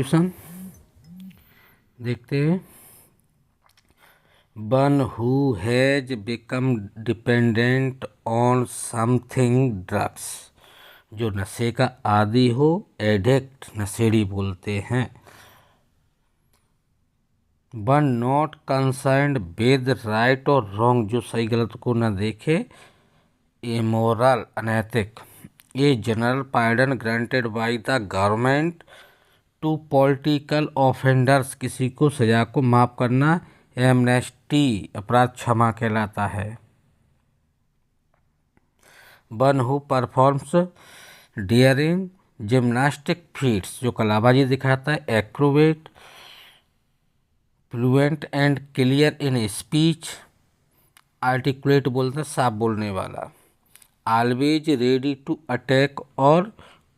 Solution देखते हैं। One who has become dependent on something drugs, जो नशे का आदी हो, एडिक्ट नशेड़ी बोलते हैं। One not concerned with right or wrong, जो सही गलत को न देखे, इमोरल अनैतिक। A general pardon granted by the government to political offenders, किसी को सजा को माफ करना एमनेस्टी अपराध क्षमा कहलाता है। One who performs daring gymnastic feats, जो कलाबाजी दिखाता है, acrobat, fluent and clear in speech, articulate बोलते हैं साफ बोलने वाला। Always ready to attack or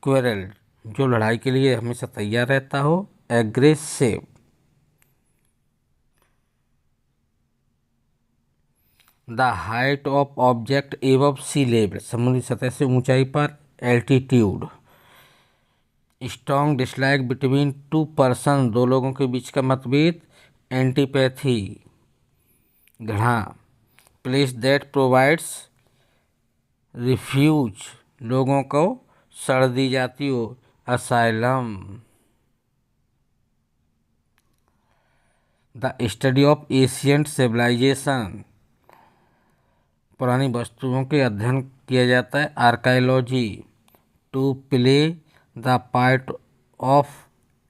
quarrel, जो लड़ाई के लिए हमेशा तैयार रहता हो, aggressive. The height of object above sea level, समुद्री सतह से ऊंचाई पर, altitude. Strong dislike between two person, दो लोगों के बीच का मतभेद, एंटीपैथी घृणा। प्लेस दैट प्रोवाइड्स रिफ्यूज, लोगों को सड़ दी जाती हो, asylum. The study of ancient civilisation, पुरानी वस्तुओं के अध्ययन किया जाता है, archaeology. To play the part of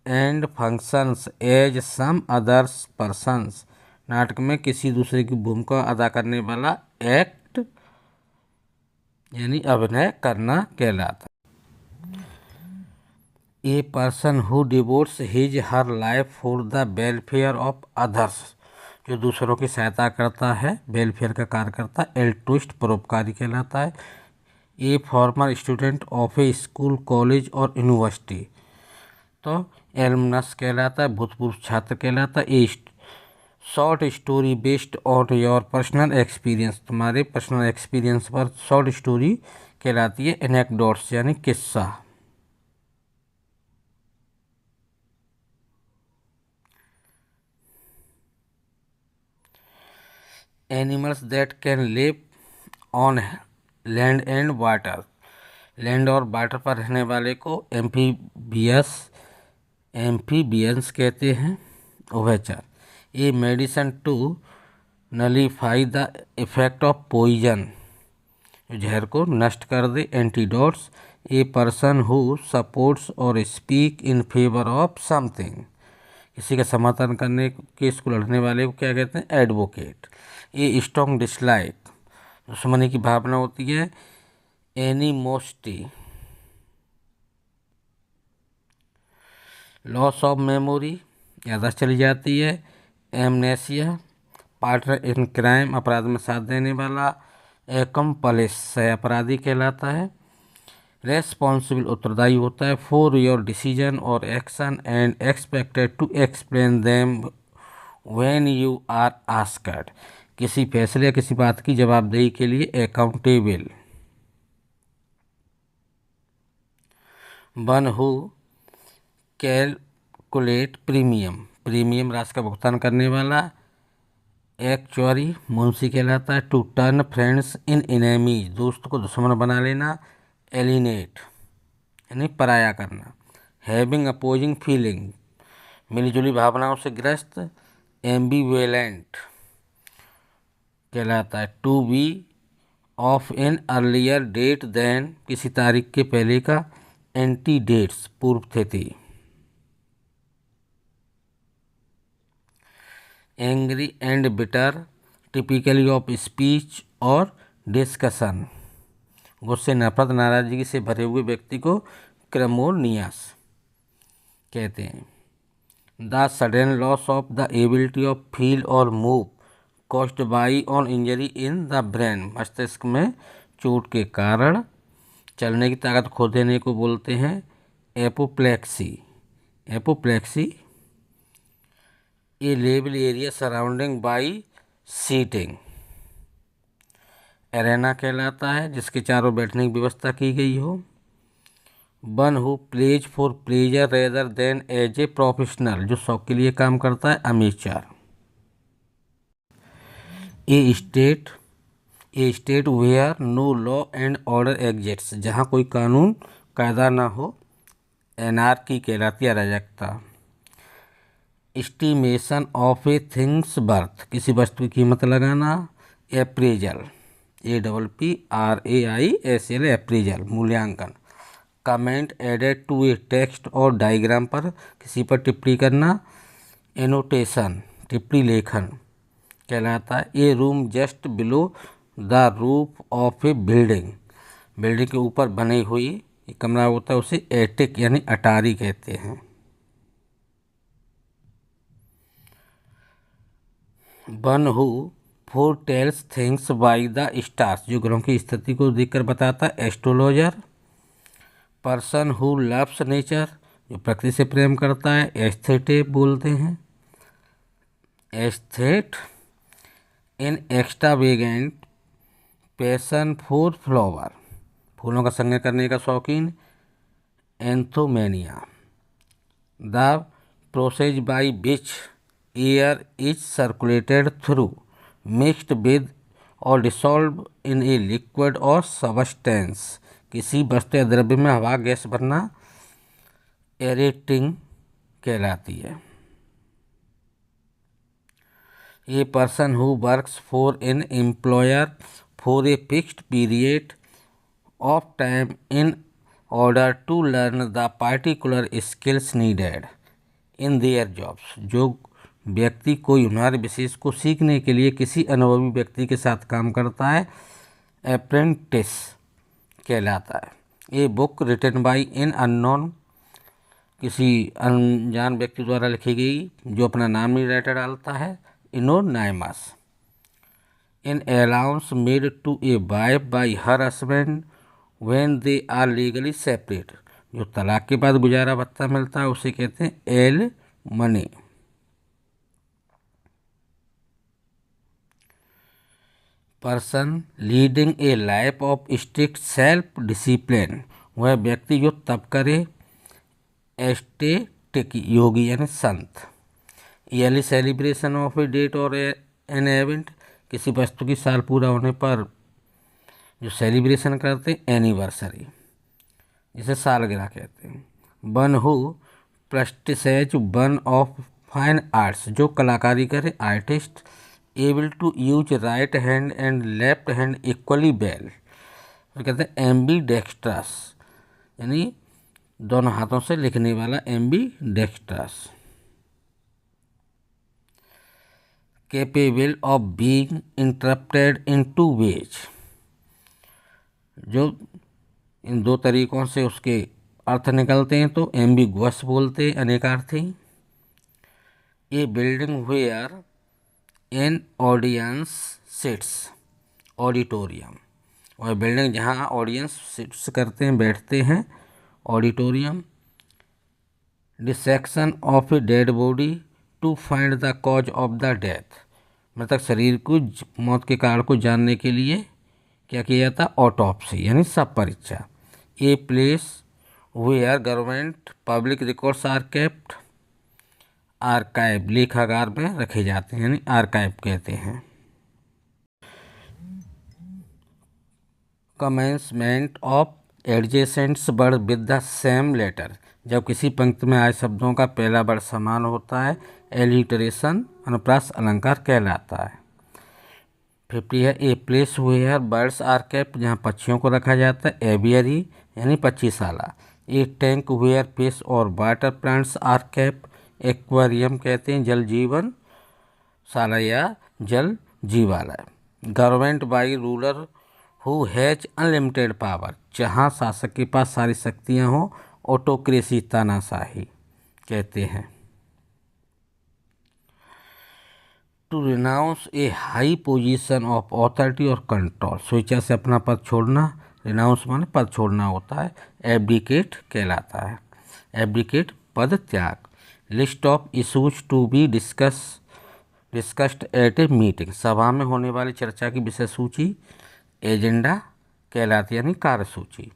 and functions as some others persons, नाटक में किसी दूसरे की भूमिका अदा करने वाला, एक्ट यानी अभिनय करना कहलाता। ए person who devotees his her life for the welfare of others, जो दूसरों की सहायता करता है, वेलफेयर का कार्य करता है, एल्ट्रुइस्ट परोपकारी कहलाता है। A former student of a school, college और यूनिवर्सिटी, तो एल्मनस कहलाता है, भूतपूर्व छात्र कहलाता है। A short story based on your personal experience, तुम्हारे पर्सनल एक्सपीरियंस पर शॉर्ट स्टोरी कहलाती है। एनेक्डोट्स यानी किस्सा। Animals that can live on land and water, land और वाटर पर रहने वाले को एम्फीबियंस कहते हैं, उभयचर। A medicine to nullify the effect of poison, जहर को नष्ट कर दे, antidotes. A person who supports or speak in favour of something, किसी का समर्थन करने केस को लड़ने वाले को क्या कहते हैं, एडवोकेट। ए स्ट्रॉन्ग डिसलाइक, दुश्मनी की भावना होती है, एनिमोसिटी। लॉस ऑफ मेमोरी, याददाश्त चली जाती है, एमनेसिया। पार्टनर इन क्राइम, अपराध में साथ देने वाला, एकम्पलिस सह अपराधी कहलाता है। रेस्पॉन्सिबल, उत्तरदायी होता है, फॉर योर डिसीजन और action and expected to explain them when you are asked, किसी फैसले या किसी बात की जवाबदेही के लिए accountable. One who calculate premium, premium राशि का भुगतान करने वाला, एक्चुअरी मुंशी कहलाता है। To turn friends in enemies, दोस्त को दुश्मन बना लेना, एलिनेट यानी पराया करना। हैविंग अपोजिंग फीलिंग, मिलीजुली भावनाओं से ग्रस्त, एम्बिवेलेंट कहलाता है। To be of an earlier date then, किसी तारीख के पहले का, एंटी डेट्स पूर्व तिथि। Angry and bitter, typically of speech और डिस्कशन, गुस्से, नफरत, नाराजगी से भरे हुए व्यक्ति को क्रेमोनियस कहते हैं। The sudden loss of the ability of feel or move caused by on injury in the brain, मस्तिष्क में चोट के कारण चलने की ताकत खो देने को बोलते हैं एपोप्लेक्सी। एपोप्लेक्सी ए लेबल area surrounding by seating, arena कहलाता है, जिसके चारों बैठने की व्यवस्था की गई हो। One who plays for pleasure rather than as a professional, जो शौक के लिए काम करता है, amateur. A state where no law and order exists, जहाँ कोई कानून कायदा ना हो, एनार्की कहलाती है, अराजकता। Estimation of a things worth, किसी वस्तु की कीमत लगाना। एप्रेजल, APPRAISL, एप्रेजल, मूल्यांकन। Comment added to a text और डायग्राम पर, किसी पर टिप्पणी करना। एनोटेशन, टिप्पणी लेखन कहलाता है। A room just below the roof of a building, building के ऊपर बनी हुई एक कमरा होता है, उसे एटिक यानी अटारी कहते हैं। One who foretells things by the stars, जो ग्रहों की स्थिति को देखकर बताता है, astrologer. Person who loves nature, जो प्रकृति से प्रेम करता है, एस्थेटे बोलते हैं। Aesthete. In extravagant passion for flower, फूलों का संग्रह करने का शौकीन, anthomania. The process by which air is circulated through, mixed with or dissolve in a liquid or substance, किसी वस्तु या द्रव्य में हवा गैस बनना, एरेटिंग कहलाती है। A person who works for an employer for a fixed period of time in order to learn the particular skills needed in their jobs, जो व्यक्ति कोई हुनर विशेष को सीखने के लिए किसी अनुभवी व्यक्ति के साथ काम करता है, अप्रेंटिस कहलाता है। A book written by an unknown, किसी अनजान व्यक्ति द्वारा लिखी गई जो अपना नाम नहीं राइटर डालता है, anonymous. An allowance made to a wife by her husband when they are legally separate, जो तलाक के बाद गुजारा भत्ता मिलता है उसे कहते हैं alimony. Person leading a life of strict self discipline, वह व्यक्ति जो तप करे, एस्टेटिक, योगी यानी संत। Yearly celebration of a date और एन इवेंट, किसी वस्तु की साल पूरा होने पर जो सेलिब्रेशन करते हैं, एनिवर्सरी, जिसे सालगिरह कहते हैं। One who practises one of fine arts, जो कलाकारी करे, artist. Able to use right hand and left hand equally well, तो कहते हैं एम्बीडेक्स्ट्रस, यानी दोनों हाथों से लिखने वाला, ambidextrous. Capable of being interrupted in two ways, जो इन दो तरीकों से उसके अर्थ निकलते हैं, तो एम्बिगुअस बोलते हैं, अनेकार्थी। A building where an audience sits, auditorium, वह बिल्डिंग जहाँ ऑडियंस सिट्स करते हैं, बैठते हैं, auditorium. Dissection of a dead body to find the cause of the death, मृतक शरीर को मौत के कारण को जानने के लिए क्या किया जाता, ऑटोप्सी यानी शव परीक्षा। A place where government public records are kept, archive, लेखागार में रखे जाते हैं, यानी आर्काइव कहते हैं। Commencement of adjacents word with the same letter, जब किसी पंक्ति में आए शब्दों का पहला वर्ड समान होता है, एलिटरेशन, अनुप्रास अलंकार कहलाता है। 50 है। A place where birds are kept, जहाँ पक्षियों को रखा जाता है, एवियरी यानी पक्षीशाला। ए टैंक वेयर फिश और water plants are kept, aquarium कहते हैं जल जीवन शाला या जल जीवालय। Government by ruler who has unlimited power, जहाँ शासक के पास सारी शक्तियाँ हों, ऑटोक्रेसी, तानाशाही कहते हैं। To renounce a high position of authority और कंट्रोल, स्वेच्छा से अपना पद छोड़ना, रिनाउंस माने पद छोड़ना होता है, एब्डिकेट कहलाता है। एब्डिकेट पद त्याग। List of issues to be discussed at a meeting, सभा में होने वाली चर्चा की विषय सूची, एजेंडा कहलाती है, यानी कार्यसूची।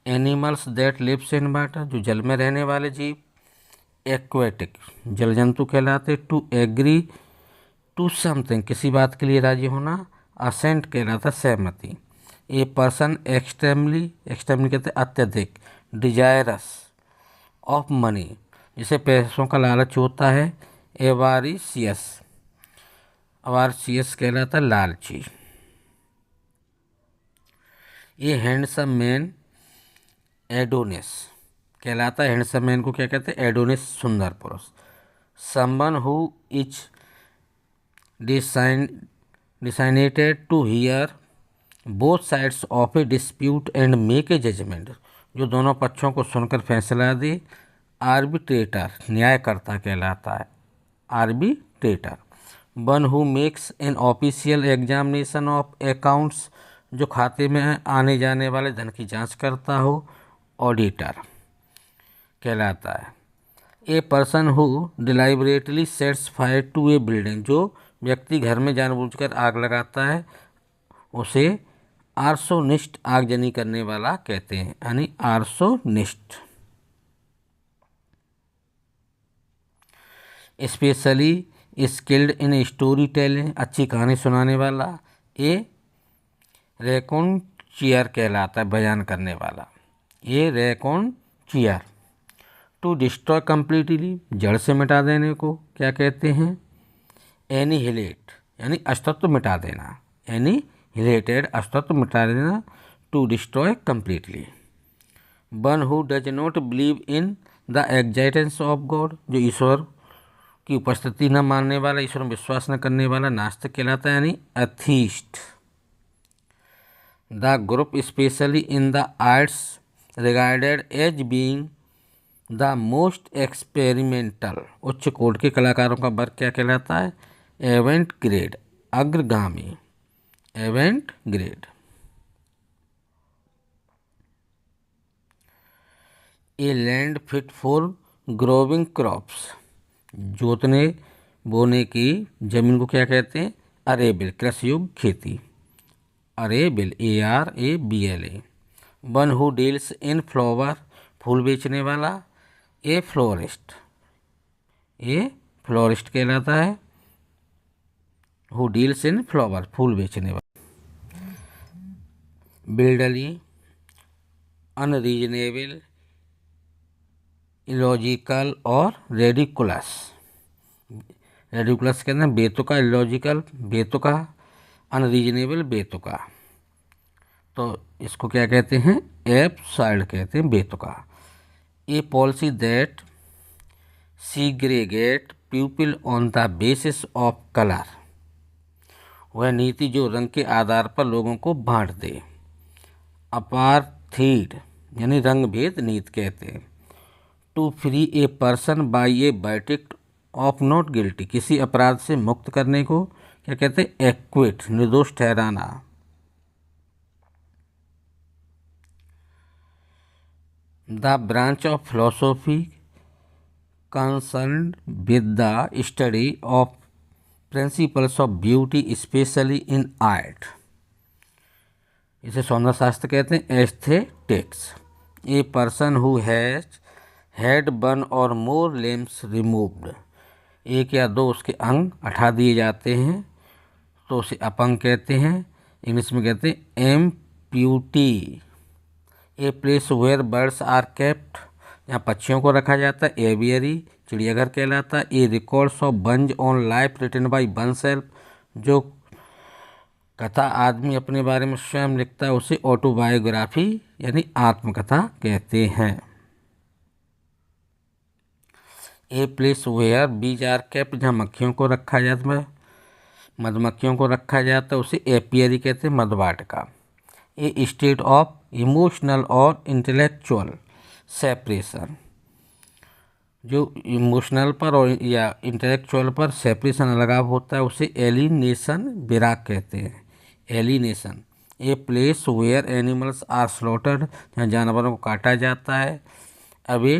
Animals that lives in water, जो जल में रहने वाले जीव। एक्वेटिक, जल जंतु कहलाते। टू एग्री टू समथिंग, किसी बात के लिए राजी होना। असेंट कहलाता सहमति। ए पर्सन एक्सट्रीमली, एक्सट्रीमली कहते अत्यधिक। डिजायरस ऑफ मनी, जिसे पैसों का लालच होता है। एवारिशियस, अवारशियस कहलाता लालची। ये हैंडसम मैन एडोनिस कहलाता है। हैंडसम मैन को क्या कहते हैं? एडोनिस, सुंदर पुरुष। Someone who is designated to hear both sides of a dispute and make a judgment, जो दोनों पक्षों को सुनकर फैसला दे। आर्बिट्रेटर, न्यायकर्ता कहलाता है। Arbitrator. One who makes an official examination of accounts, जो खाते में आने जाने वाले धन की जांच करता हो। ऑडिटर कहलाता है। A person who deliberately sets fire to a building, जो व्यक्ति घर में जानबूझकर आग लगाता है उसे आर्सोनिस्ट, आगजनी करने वाला कहते हैं, यानी arsonist. Specially skilled in story telling, अच्छी कहानी सुनाने वाला। ए रेकोनचियर कहलाता है, बयान करने वाला। ये रेकोनचियर। टू डिस्ट्रॉय कम्प्लीटली, जड़ से मिटा देने को क्या कहते हैं? एनिहिलेट, यानी अस्तित्व मिटा देना। एनिहिलेटेड, अस्तित्व मिटा देना। To destroy completely. One who does not believe in the existence of God, जो ईश्वर की उपस्थिति न मानने वाला, ईश्वर में विश्वास न करने वाला नास्तिक कहलाता है, यानी atheist. The group specially in the arts regarded as being the most experimental, उच्च कोटि के कलाकारों का वर्ग क्या कहलाता है? एवेंट ग्रेड, अग्रगामी। Avant garde. A land fit for growing crops, जोतने बोने की जमीन को क्या कहते हैं? अरेबिल, कृषि योग्य खेती। Arable, ARABLA। One who deals in flower, फूल बेचने वाला। ए फ्लोरिस्ट, ए फ्लोरिस्ट कहलाता है। हु डील्स इन फ्लावर, फूल बेचने वाला। बिल्डली, अनरीजनेबल, इलॉजिकल और रेडिकुलस। रेडिकुलस कहते हैं बेतुका, इलॉजिकल बेतुका, अनरीजनेबल बेतुका। तो इसको क्या कहते हैं? एब्सर्ड कहते हैं, बेतुका। A policy that segregate people on the basis of colour, वह नीति जो रंग के आधार पर लोगों को बांट दे। अपार्थीड, यानी रंग भेद नीति कहते हैं। To free a person by a verdict of not guilty, किसी अपराध से मुक्त करने को क्या कहते हैं? एक्विट, निर्दोष ठहराना। The branch of philosophy concerned with the study of principles of beauty specially in art, इसे सौंदर्य शास्त्र कहते हैं। Aesthetics. A person who has had one और मोर लिम्स रिमूव्ड, एक या दो उसके अंग हटा दिए जाते हैं तो उसे अपंग कहते हैं। इंग्लिश में कहते हैं amputee. A place where birds are kept, यहाँ पक्षियों को रखा जाता है। एवियरी, चिड़ियाघर कहलाता है। A records of one's own life written by oneself, जो कथा आदमी अपने बारे में स्वयं लिखता है उसे ऑटोबायोग्राफी यानी आत्मकथा कहते हैं। ए place where bees are kept, जहाँ मक्खियों को रखा जाता है, मधुमक्खियों को रखा जाता है उसे एपियरी कहते हैं, मधुवाटिका। ए स्टेट ऑफ इमोशनल और इंटेलेक्चुअल सेपरेशन, जो इमोशनल पर और या इंटेलेक्चुअल पर सेपरेशन अलगाव होता है उसे एलिनेशन, विराग कहते हैं। Alienation. A place where animals are slaughtered, जहाँ जानवरों को काटा जाता है। अबे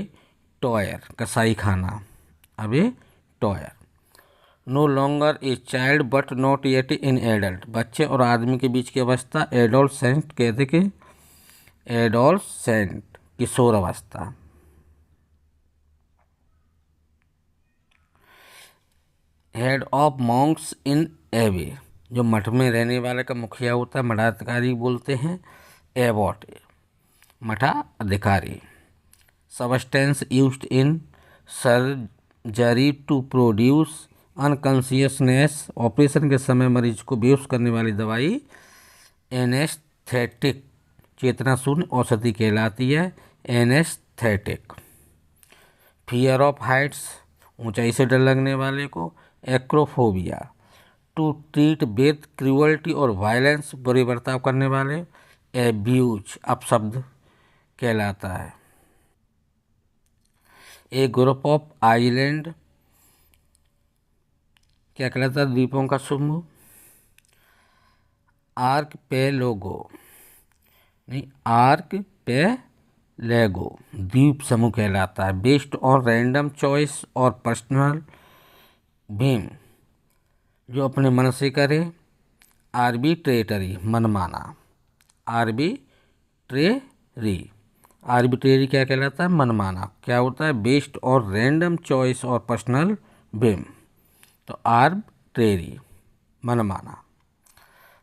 टॉयर, कसाई खाना। Abattoir. No longer a child but not yet an adult, बच्चे और आदमी के बीच की अवस्था एडोलसेंट कहते कि एडोलसेंट किशोर अवस्था। हेड ऑफ मॉन्क्स इन एबे, जो मठ में रहने वाले का मुखिया होता है, मठाधिकारी बोलते हैं एबॉट, मठा अधिकारी। Substance used in surgery to produce unconsciousness, operation के समय मरीज को बेहोश करने वाली दवाई एनेस्थेटिक, चेतना शून्य औषधि कहलाती है एनेस्थेटिक। फियर ऑफ हाइट्स, ऊंचाई से डर लगने वाले को acrophobia. To treat with cruelty और वायलेंस, बुरे बर्ताव करने वाले एब्यूज, अपशब्द कहलाता है। ए ग्रुप ऑफ आइलैंड क्या कहलाता है, द्वीपों का समूह। आर्क पे लोगो नहीं, आर्क पे लेगो द्वीप समूह कहलाता है। बेस्ड ऑन रैंडम चॉइस और पर्सनल भीम, जो अपने मन से करे। आर्बिट्रेटरी, मनमाना। आर्बिट्रेरी, आर्बिट्रेरी क्या कहलाता है, मनमाना। क्या होता है, बेस्ड और रैंडम चॉइस और पर्सनल विम, तो आर्बिट्रेरी, मनमाना।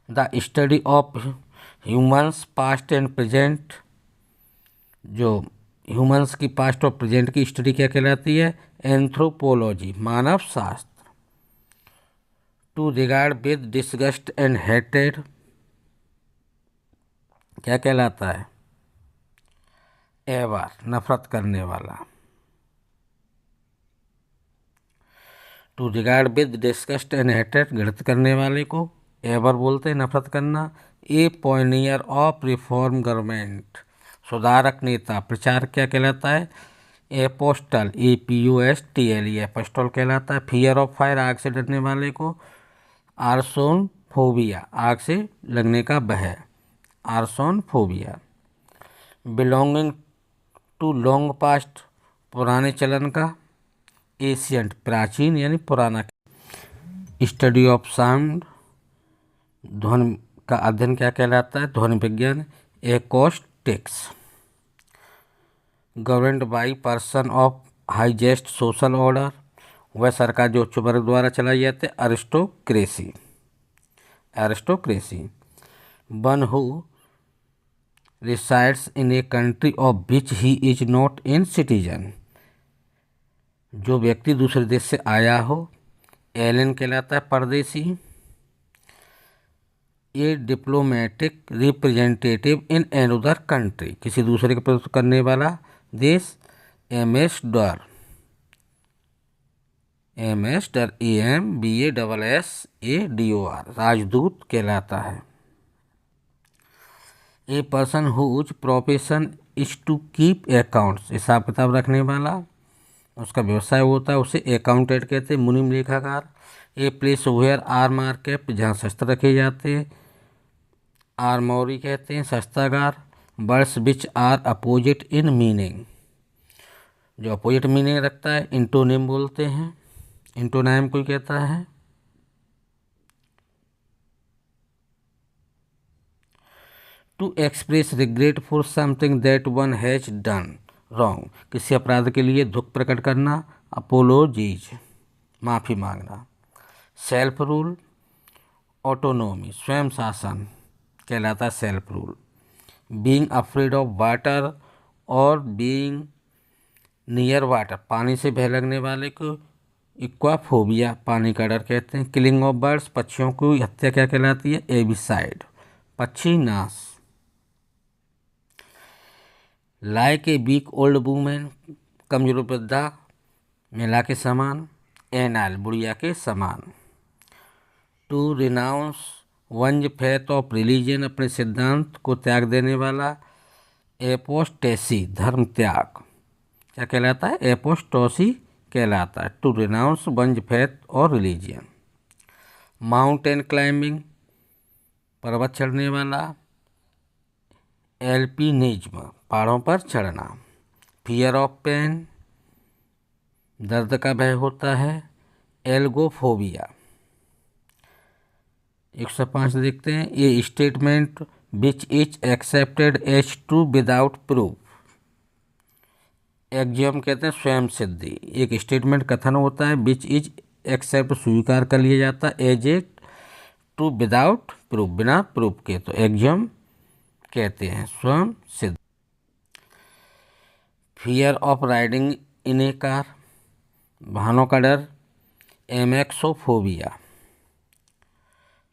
The study of humans past and present, जो ह्यूमंस की पास्ट और प्रेजेंट की स्टडी क्या कहलाती है, एंथ्रोपोलॉजी, मानव शास्त्र। To regard with disgust and hated क्या कहलाता है, एवर, नफरत करने वाला। To regard with disgust and hated, घृणित करने वाले को एवर बोलते हैं, नफरत करना। A pioneer of reform government, सुधारक नेता। प्रचार क्या कहलाता है, एपोस्टल, APOSTL, एपोस्टल कहलाता है। फियर ऑफ फायर, आग से डरने वाले को आर्सोनफोबिया, आग से लगने का भय, आर्सोनफोबिया। बिलोंगिंग टू लॉन्ग पास्ट, पुराने चलन का। एशियंट, प्राचीन यानी पुराना। स्टडी ऑफ साउंड, ध्वनि का अध्ययन क्या कहलाता है, ध्वनि विज्ञान, acoustics. Governed by person of highest social order, वह सरकार जो उच्च वर्ग द्वारा चलाई जाती है, aristocracy, aristocracy. One who resides in a country of which he is not in citizen, जो व्यक्ति दूसरे देश से आया हो, एलियन कहलाता है, परदेशी। A diplomatic representative in another country, किसी दूसरे का प्रतिनिधित्व करने वाला देश। एम्बेसडर, एम्बेसडर, AMBASSADOR, राजदूत कहलाता है। A person whose profession is to keep accounts, हिसाब किताब रखने वाला, उसका व्यवसाय होता है, उसे अकाउंटेंट कहते हैं, मुनीम लेखाकार। A place where arm are kept, जहाँ शस्त्र रखे जाते हैं, आर्मोरी कहते हैं, शस्त्रागार। Words which are opposite in meaning, जो अपोजिट मीनिंग रखता है, इंटोनिम बोलते हैं, इंटोनाइम कोई कहता है। To express regret for something that one has done wrong, किसी अपराध के लिए दुख प्रकट करना, अपोलोजीज, माफ़ी मांगना। सेल्फ रूल, ऑटोनोमी, स्वयं शासन कहलाता है self rule. Being afraid of water और बीइंग नियर वाटर, पानी से भय लगने वाले को इक्वाफोबिया, पानी का डर कहते हैं। किलिंग ऑफ बर्ड्स, पक्षियों की हत्या क्या कहलाती है, एबिसाइड, पक्षी नाश। Like a weak old women, कमजोर वृद्धा महिला के समान। एनाल, बुढ़िया के समान। To renounce one's faith of religion, अपने सिद्धांत को त्याग देने वाला। एपोस्टेसी, धर्म त्याग क्या कहलाता है, एपोस्टोसी कहलाता है। टू रिनाउंस वंज फेथ और रिलीजियन। माउंटेन क्लाइंबिंग, पर्वत चढ़ने वाला। एल्पिनिज्म, पहाड़ों पर चढ़ना। फियर ऑफ पेन, दर्द का भय होता है। एल्गोफोबिया। 105 देखते हैं। ये statement which is accepted as true without proof. Axiom कहते हैं स्वयं सिद्धि। एक स्टेटमेंट कथन होता है विच इज एक्सेप्ट स्वीकार कर लिया जाता है as a true without proof, बिना प्रूफ के, तो एक्जियम कहते हैं स्वयं सिद्ध। Fear of riding in a car, वाहनों का डर, amaxophobia.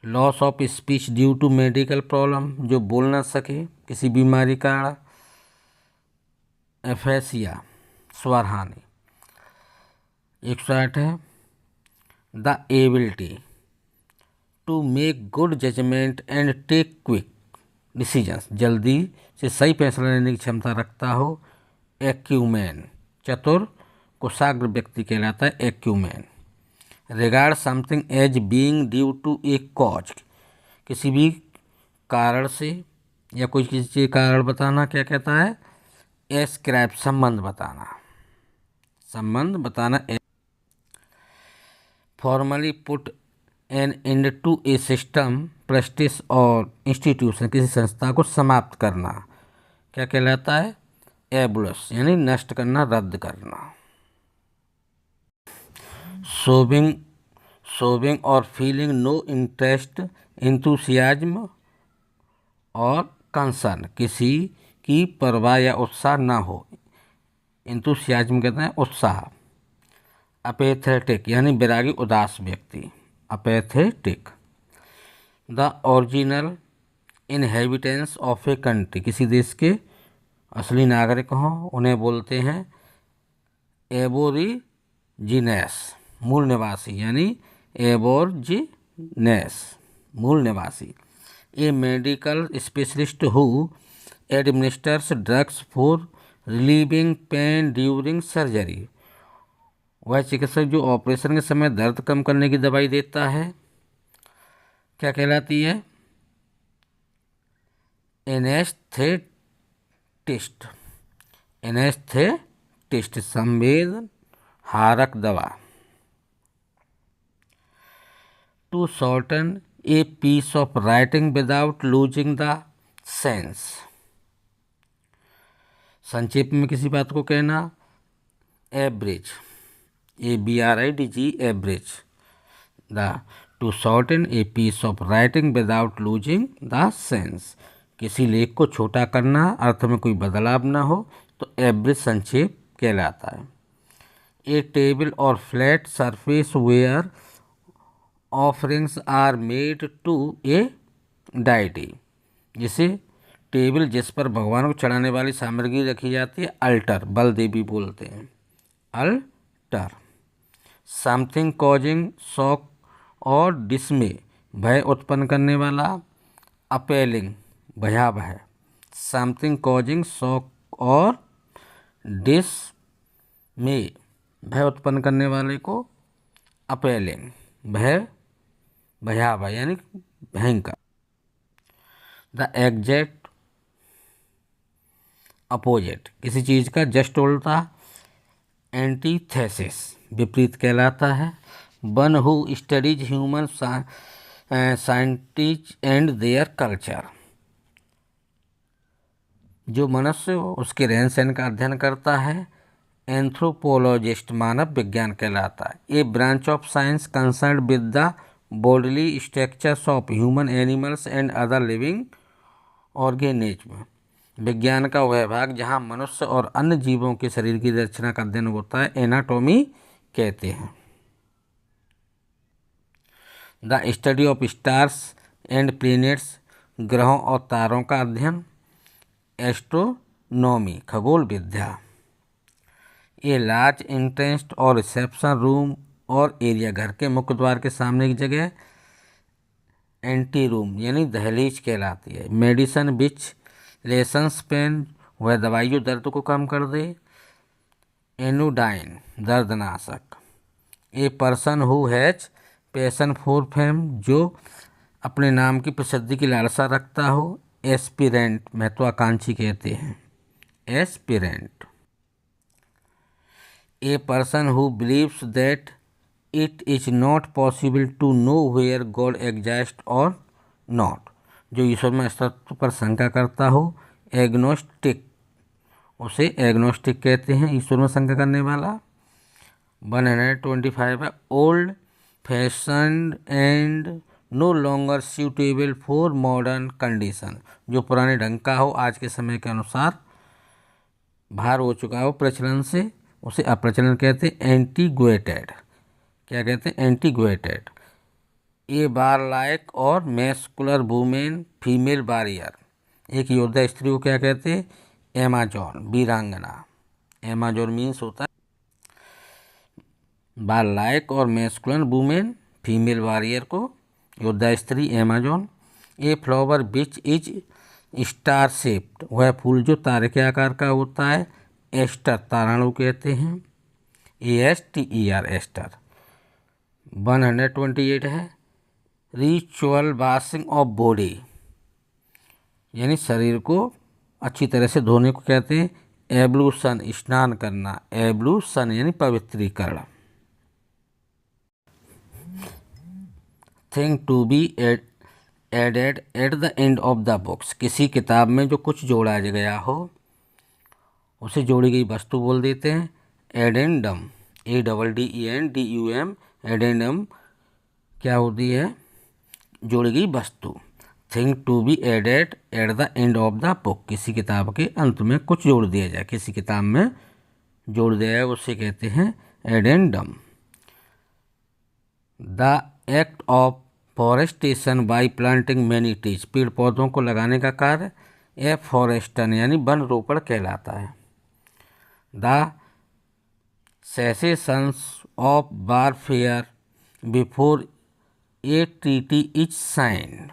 Loss of speech due to medical problem, जो बोल ना सके किसी बीमारी का, एफेसिया, स्वर हानि। 108 है the ability to make good judgement and take quick decisions, जल्दी से सही फैसला लेने की क्षमता रखता हो। एक्यूमेन, चतुर कुशाग्र व्यक्ति कहलाता है acumen. Regard something as being due to a cause, किसी भी कारण से या कोई किसी चीज़ कारण बताना क्या कहता है, एस्क्राइब, संबंध बताना, संबंध बताना। Formally put an end to a system, practice और इंस्टीट्यूशन, किसी संस्था को समाप्त करना क्या कहलाता है, एबुलस, यानी नष्ट करना, रद्द करना। शोविंग और फीलिंग नो इंटरेस्ट, इंथुसियाज्म और कंसर्न, किसी की परवाह या उत्साह ना हो, इंथुसियाज्म कहते हैं उत्साह। अपेथेटिक यानी विरागी, उदास व्यक्ति, apathetic. The original inhabitants of a country, किसी देश के असली नागरिक हों उन्हें बोलते हैं एबोरिजिनेस, मूल निवासी, यानी एबोरिजिनेस, मूल निवासी। A medical specialist who administers drugs for relieving pain during surgery, वह चिकित्सक जो ऑपरेशन के समय दर्द कम करने की दवाई देता है, क्या कहलाती है, एनेस्थेटिस्ट, एनेस्थेटिस्ट, संवेद हारक दवा। To shorten a piece of writing without losing the sense, संक्षेप में किसी बात को कहना, abridge, ABRIDG, abridge. The to shorten a piece of writing without losing the sense, किसी लेख को छोटा करना, अर्थ में कोई बदलाव ना हो, तो एवरेज संक्षेप कहलाता है। ए टेबल और flat surface where offerings are made to a deity, जिसे टेबल जिस पर भगवान को चढ़ाने वाली सामग्री रखी जाती है, अल्टर, बल देवी बोलते हैं, अल्टर। समथिंग कॉजिंग शॉक और डिसमे, भय उत्पन्न करने वाला, अपेलिंग, भयावह। समथिंग कॉजिंग शॉक और डिसमे, भय उत्पन्न करने वाले को अपेलिंग, भय, भयावह यानी भयंकर। द एग्जैक्ट अपोजिट, किसी चीज़ का जस्ट उल्टा, एंटीथेसिस, विपरीत कहलाता है। One who studies human scientist and their culture, जो मनुष्य उसके रहन सहन का अध्ययन करता है, एंथ्रोपोलॉजिस्ट, मानव विज्ञान कहलाता है। A branch of science concern with the bodily structures of human, animals and other living organism, विज्ञान का वह भाग जहाँ मनुष्य और अन्य जीवों के शरीर की रचना का अध्ययन होता है, एनाटॉमी कहते हैं। The study of stars and planets, ग्रहों और तारों का अध्ययन, एस्ट्रोनॉमी, खगोल विद्या। ए लार्ज एंट्रेंस और रिसेप्शन रूम और एरिया, घर के मुख्य द्वार के सामने की जगह, एंटी रूम यानी दहलीज कहलाती है। मेडिसन विच लेसन्स पेन, वह दवाई जो दर्द को कम कर दे, एनोडाइन, दर्दनाशक। A person who has passion for fame, जो अपने नाम की प्रसिद्धि की लालसा रखता हो, एस्पिरेंट, महत्वाकांक्षी कहते हैं, aspirant. A person who believes that it is not possible to know where God exist और नॉट, जो ईश्वर में अस्तित्व पर शंका करता हो। एग्नोस्टिक, उसे एग्नोस्टिक कहते हैं, ईश्वर में शंका करने वाला। 125 है old fashioned and no longer suitable for modern condition, जो पुराने ढंग का हो, आज के समय के अनुसार बाहर हो चुका हो प्रचलन से, उसे अप्रचलन कहते हैं। एंटीग्वेटेड, क्या कहते हैं? एंटीग्वेटेड। ए बार लाइक और मैस्कुलर वुमेन फीमेल वॉरियर, एक योद्धा स्त्री को क्या कहते हैं? एमाजॉन, वीरांगना। एमाजॉन मीन्स होता है बार लाइक और मैस्कुलर वुमेन फीमेल वॉरियर को योद्धा स्त्री Amazon. A flower which is star shaped, वह फूल जो तारे के आकार का होता है, एस्टर, ताराणु कहते हैं। ASTER, ester. 128 है रिचुअल वॉशिंग ऑफ बॉडी, यानी शरीर को अच्छी तरह से धोने को कहते हैं। एब्लूशन, स्नान करना। एब्लूशन यानी पवित्रीकरण। Thing to be added at the end of the books, किसी किताब में जो कुछ जोड़ा गया हो उसे जोड़ी गई वस्तु बोल देते हैं। एडेंडम, ADDENDUM, एडेंडम क्या होती है? जोड़ी गई वस्तु। Thing to be added at the end of the book, किसी किताब के अंत में कुछ जोड़ दिया जाए, किसी किताब में जोड़ दिया जाए उसे कहते हैं addendum. The act of forestation by planting many trees, पेड़ पौधों को लगाने का कार्य एफॉरेस्टन यानी वन रोपण कहलाता है। The cessations of warfare before a treaty is signed,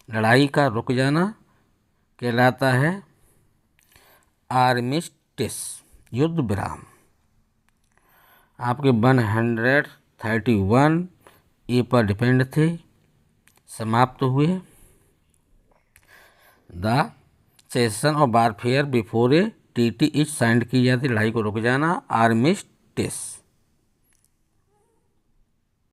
लड़ाई का रुक जाना कहलाता है आर्मिस्टिस, युद्ध विराम। आपके 131 ए पर डिपेंड थे, समाप्त हुए। The session of warfare before a treaty is signed की जाती, लड़ाई को रुक जाना, आर्मिस्टिस।